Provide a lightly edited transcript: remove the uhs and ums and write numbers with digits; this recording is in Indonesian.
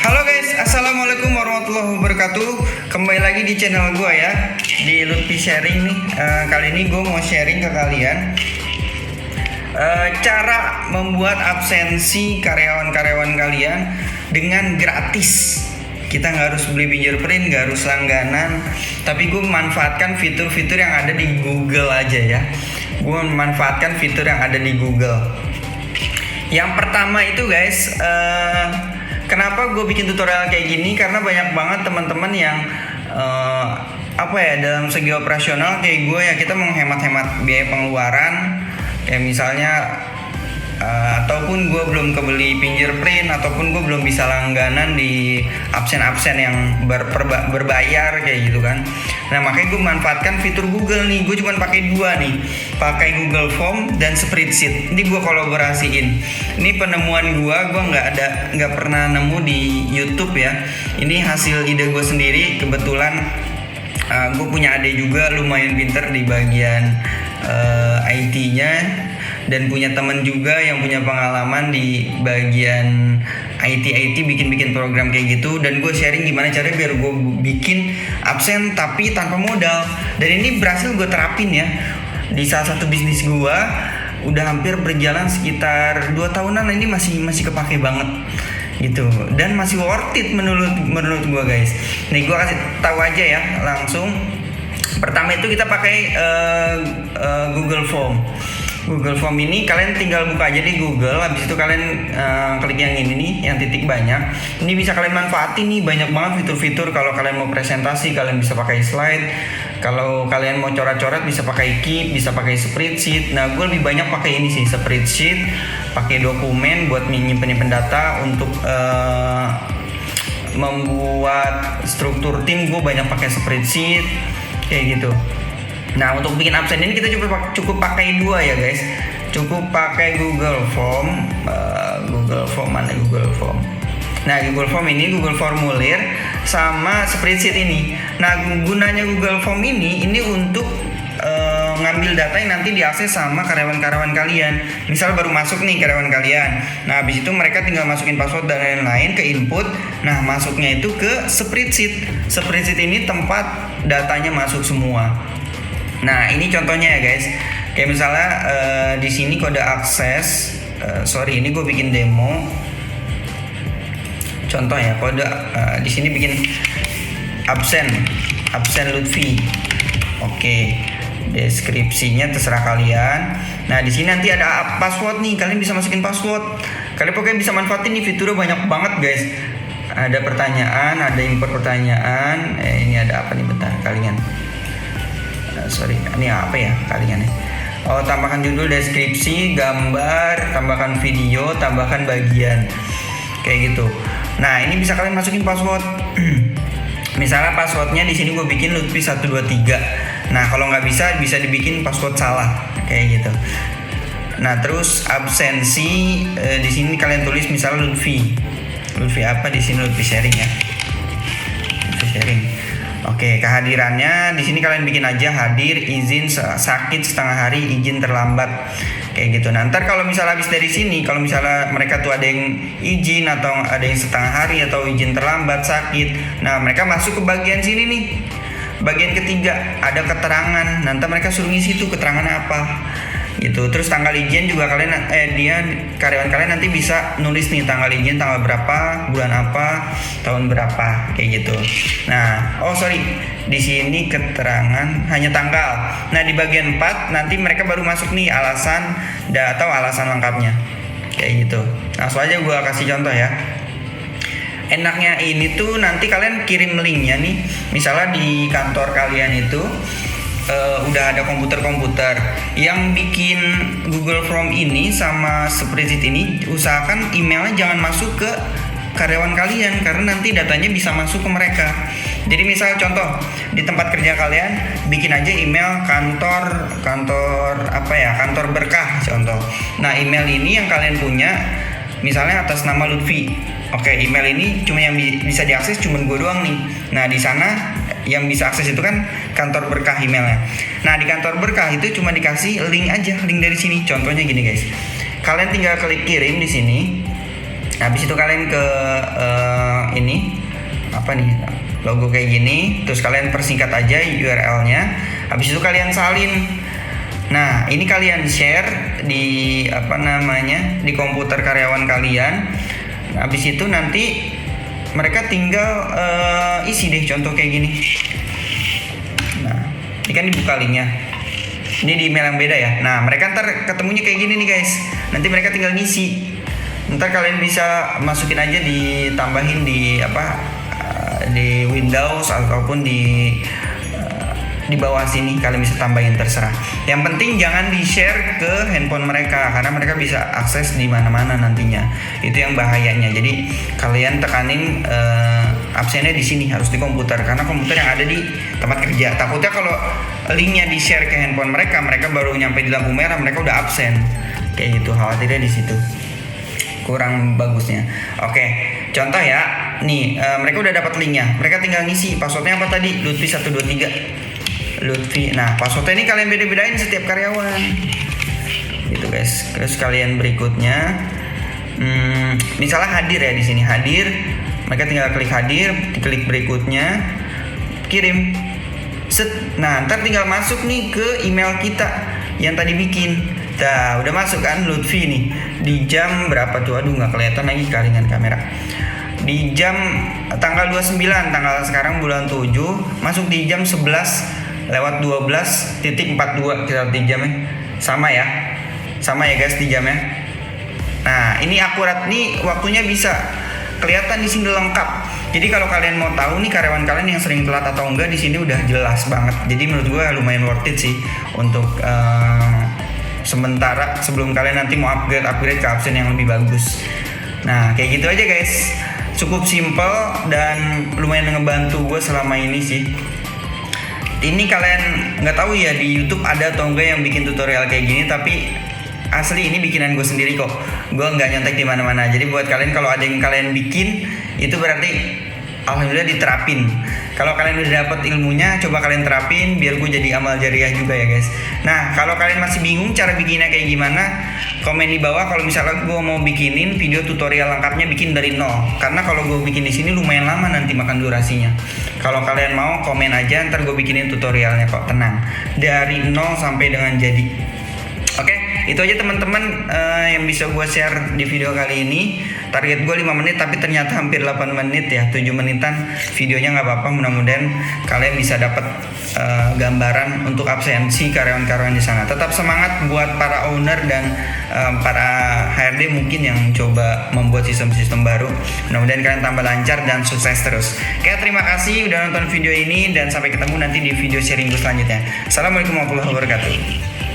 Halo guys, assalamualaikum warahmatullahi wabarakatuh. Kembali lagi di channel gue ya, di Lutfi Sharing nih. Kali ini gue mau sharing ke kalian cara membuat absensi karyawan-karyawan kalian dengan gratis. Kita nggak harus beli fingerprint, nggak harus langganan, tapi gue memanfaatkan fitur-fitur yang ada di Google aja ya. Gue memanfaatkan fitur yang ada di Google. Yang pertama itu guys, kenapa gue bikin tutorial kayak gini? Karena banyak banget teman-teman yang dalam segi operasional kayak gue ya, kita menghemat-hemat biaya pengeluaran. Kayak misalnya ataupun gue belum kebeli fingerprint, ataupun gue belum bisa langganan di absen-absen yang berbayar kayak gitu kan. Nah makanya gue manfaatkan fitur Google nih. Gue cuma pakai dua nih, pakai Google Form dan Spreadsheet. Ini gue kolaborasiin. Ini penemuan gue nggak pernah nemu di YouTube ya. Ini hasil ide gue sendiri. Kebetulan gue punya adik juga lumayan pinter di bagian IT-nya, dan punya teman juga yang punya pengalaman di bagian IT bikin program kayak gitu. Dan gue sharing gimana caranya biar gue bikin absen tapi tanpa modal. Dan ini berhasil gue terapin ya di salah satu bisnis gue. Udah hampir berjalan sekitar 2 tahunan. Ini masih kepake banget gitu, dan masih worth it menurut gue guys. Nih gue kasih tahu aja ya langsung. Pertama itu kita pakai Google Form. Google Form ini kalian tinggal buka aja di Google. Habis itu kalian klik yang ini nih, yang titik banyak. Ini bisa kalian manfaatin nih, banyak banget fitur-fitur. Kalau kalian mau presentasi, kalian bisa pakai slide. Kalau kalian mau coret-coret, bisa pakai Keep, bisa pakai Spreadsheet. Nah, gue lebih banyak pakai ini sih, Spreadsheet. Pakai dokumen buat nyimpen data. Untuk membuat struktur tim, gue banyak pakai Spreadsheet kayak gitu. Nah untuk bikin absen ini kita cukup pakai dua ya guys. Cukup pakai Google Form. Google Form. Nah Google Form ini, Google Formulir, sama Spreadsheet ini. Nah gunanya Google Form ini untuk ngambil data yang nanti diakses sama karyawan-karyawan kalian. Misal baru masuk nih karyawan kalian. Nah habis itu mereka tinggal masukin password dan lain-lain ke input. Nah masuknya itu ke Spreadsheet. Spreadsheet ini tempat datanya masuk semua. Nah ini contohnya ya guys. Kayak misalnya di sini kode akses. Ini gue bikin demo. Contoh ya, kode di sini bikin absen Lutfi. Oke. Deskripsinya terserah kalian. Nah di sini nanti ada password nih, kalian bisa masukin password. Kalian pokoknya bisa manfaatin nih, fiturnya banyak banget guys. Ada pertanyaan, ada import pertanyaan. Ini ada apa nih, bentar kalian. Ini apa ya kalian ya? Oh, tambahkan judul, deskripsi, gambar, tambahkan video, tambahkan bagian, kayak gitu. Nah ini bisa kalian masukin password. Misalnya passwordnya di sini gue bikin Lutfi 123. Nah kalau nggak bisa dibikin password salah kayak gitu. Nah terus absensi di sini kalian tulis misalnya Lutfi apa di sini, Lutfi Sharing ya. Lutfi Sharing. Oke, kehadirannya di sini kalian bikin aja hadir, izin sakit setengah hari, izin terlambat kayak gitu. Nah ntar kalau misalnya habis dari sini, kalau misalnya mereka tuh ada yang izin atau ada yang setengah hari atau izin terlambat, sakit, nah mereka masuk ke bagian sini nih, bagian ketiga ada keterangan. Nanti mereka suruh ngisi tuh keterangannya apa gitu. Terus tanggal izin juga kalian karyawan kalian nanti bisa nulis nih tanggal izin, tanggal berapa, bulan apa, tahun berapa kayak gitu. Nah di sini keterangan hanya tanggal. Nah di bagian 4 nanti mereka baru masuk nih alasan atau alasan lengkapnya kayak gitu. Langsung aja gue kasih contoh ya. Enaknya ini tuh nanti kalian kirim linknya nih. Misalnya di kantor kalian itu udah ada komputer yang bikin Google Form ini sama Spreadsheet ini, usahakan emailnya jangan masuk ke karyawan kalian, karena nanti datanya bisa masuk ke mereka. Jadi misal contoh di tempat kerja kalian bikin aja email kantor berkah contoh. Nah email ini yang kalian punya misalnya atas nama Lutfi. Oke, email ini cuma yang bisa diakses cuma gue doang nih. Nah di sana yang bisa akses itu kan kantor berkah emailnya. Nah di kantor berkah itu cuma dikasih link aja, link dari sini. Contohnya gini guys, kalian tinggal klik kirim di sini. Habis itu kalian ke apa nih, logo kayak gini. Terus kalian persingkat aja URL-nya. Habis itu kalian salin. Nah, ini kalian share di di komputer karyawan kalian. Habis itu nanti mereka tinggal isi deh, contoh kayak gini. Nah, ini kan dibuka linknya. Ini di email yang beda ya. Nah, mereka ntar ketemunya kayak gini nih guys. Nanti mereka tinggal ngisi. Ntar kalian bisa masukin aja, ditambahin di di Windows ataupun di bawah sini kalian bisa tambahin, terserah. Yang penting jangan di-share ke handphone mereka karena mereka bisa akses di mana-mana nantinya. Itu yang bahayanya. Jadi kalian tekanin absennya di sini, harus di komputer karena komputer yang ada di tempat kerja. Takutnya kalau linknya di-share ke handphone mereka, mereka baru nyampe di lampu merah mereka udah absen. Kayak gitu, khawatirnya di situ. Kurang bagusnya. Oke, contoh ya. Nih, mereka udah dapat linknya. Mereka tinggal ngisi passwordnya apa tadi? Lutfi 123. Lutfi. Nah, passwordnya ini kalian beda-bedain setiap karyawan. Gitu guys. Terus kalian berikutnya, misalnya hadir ya di sini hadir. Mereka tinggal klik hadir, klik berikutnya, kirim. Set. Nah, ntar tinggal masuk nih ke email kita yang tadi bikin. Nah, udah masuk kan Lutfi nih. Di jam berapa tuh? Aduh, nggak kelihatan lagi karingan kamera. Di jam tanggal 29, tanggal sekarang bulan 7, masuk di jam 11:12:42 kita di jamnya. Sama ya guys di jamnya. Nah, ini akurat nih, waktunya bisa kelihatan di sini lengkap. Jadi kalau kalian mau tahu nih karyawan kalian yang sering telat atau enggak, di sini udah jelas banget. Jadi menurut gue lumayan worth it sih untuk sementara sebelum kalian nanti mau upgrade ke absen yang lebih bagus. Nah, kayak gitu aja guys. Cukup simple dan lumayan ngebantu gue selama ini sih. Ini kalian nggak tahu ya di YouTube ada atau enggak yang bikin tutorial kayak gini, tapi asli ini bikinan gue sendiri kok. Gue nggak nyontek di mana-mana. Jadi buat kalian kalau ada yang kalian bikin, itu berarti alhamdulillah diterapin. Kalau kalian udah dapet ilmunya, coba kalian terapin biar gue jadi amal jariah juga ya guys. Nah, kalau kalian masih bingung cara bikinnya kayak gimana, komen di bawah. Kalau misalnya gue mau bikinin video tutorial lengkapnya bikin dari nol. Karena kalau gue bikin di sini lumayan lama nanti makan durasinya. Kalau kalian mau komen aja, ntar gue bikinin tutorialnya kok, tenang. Dari nol sampai dengan jadi. Oke, itu aja teman-teman yang bisa gue share di video kali ini. Target gue 5 menit tapi ternyata hampir 8 menit ya, 7 menitan videonya. Nggak apa-apa, mudah-mudahan kalian bisa dapat gambaran untuk absensi karyawan-karyawan di sana. Tetap semangat buat para owner dan para HRD mungkin yang coba membuat sistem-sistem baru. Mudah-mudahan kalian tambah lancar dan sukses terus. Oke, terima kasih udah nonton video ini dan sampai ketemu nanti di video sharing gue selanjutnya. Assalamualaikum warahmatullahi wabarakatuh.